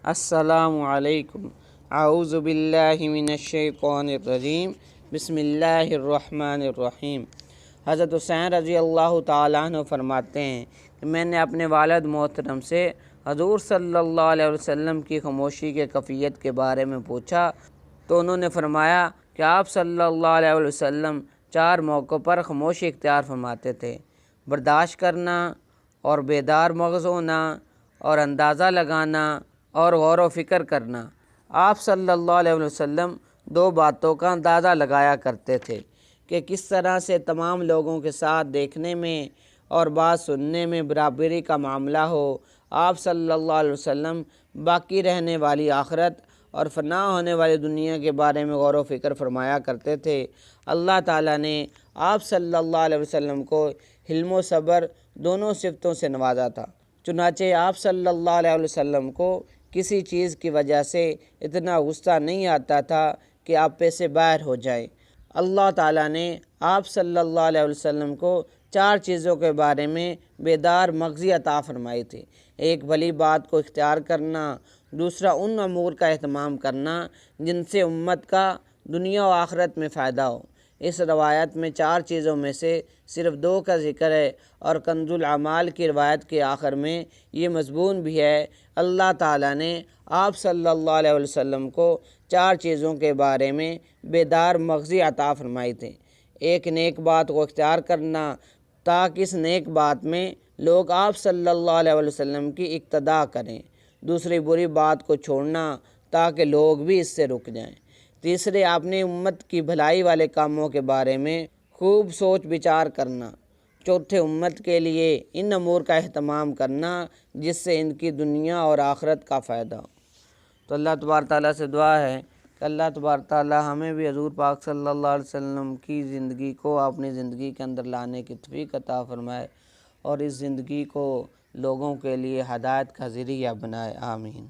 السلام علیکم۔ اعوذ باللہ من الشیطان الرجیم، بسم اللہ الرحمن الرحیم۔ حضرت حسین رضی اللہ تعالیٰ عنہ فرماتے ہیں کہ میں نے اپنے والد محترم سے حضور صلی اللہ علیہ وسلم کی خاموشی کے کیفیت کے بارے میں پوچھا تو انہوں نے فرمایا کہ آپ صلی اللہ علیہ وسلم 4 موقعوں پر خاموشی اختیار فرماتے تھے: برداشت کرنا، اور بیدار مغز ہونا، اور اندازہ لگانا، اور غور و فکر کرنا۔ آپ صلی اللہ علیہ وسلم 2 باتوں کا اندازہ لگایا کرتے تھے کہ کس طرح سے تمام لوگوں کے ساتھ دیکھنے میں اور بات سننے میں برابری کا معاملہ ہو۔ آپ صلی اللہ علیہ وسلم باقی رہنے والی آخرت اور فنا ہونے والی دنیا کے بارے میں غور و فکر فرمایا کرتے تھے۔ اللہ تعالیٰ نے آپ صلی اللہ علیہ وسلم کو حلم و صبر دونوں صفتوں سے نوازا تھا، چنانچہ آپ صلی اللہ علیہ وسلم کو کسی چیز کی وجہ سے اتنا غصہ نہیں آتا تھا کہ آپے سے باہر ہو جائے۔ اللہ تعالیٰ نے آپ صلی اللہ علیہ وسلم کو 4 چیزوں کے بارے میں بیدار مغزی عطا فرمائی تھی: ایک، بھلی بات کو اختیار کرنا; دوسرا، ان امور کا اہتمام کرنا جن سے امت کا دنیا و آخرت میں فائدہ ہو۔ اس روایت میں 4 چیزوں میں سے صرف 2 کا ذکر ہے، اور کنز الاعمال کی روایت کے آخر میں یہ مضمون بھی ہے: اللہ تعالیٰ نے آپ صلی اللہ علیہ وسلم کو 4 چیزوں کے بارے میں بیدار مغزی عطا فرمائی تھی۔ ایک، نیک بات کو اختیار کرنا تاکہ اس نیک بات میں لوگ آپ صلی اللہ علیہ وسلم کی اقتداء کریں۔ دوسری، بری بات کو چھوڑنا تاکہ لوگ بھی اس سے رک جائیں۔ تیسرے، اپنی امت کی بھلائی والے کاموں کے بارے میں خوب سوچ بچار کرنا۔ چوتھے، امت کے لیے ان امور کا اہتمام کرنا جس سے ان کی دنیا اور آخرت کا فائدہ ہو۔ تو اللہ تبارک تعالیٰ سے دعا ہے کہ اللہ تبارک تعالیٰ ہمیں بھی حضور پاک صلی اللہ علیہ وسلم کی زندگی کو اپنی زندگی کے اندر لانے کی توفیق عطا فرمائے، اور اس زندگی کو لوگوں کے لیے ہدایت کا ذریعہ بنائے۔ آمین۔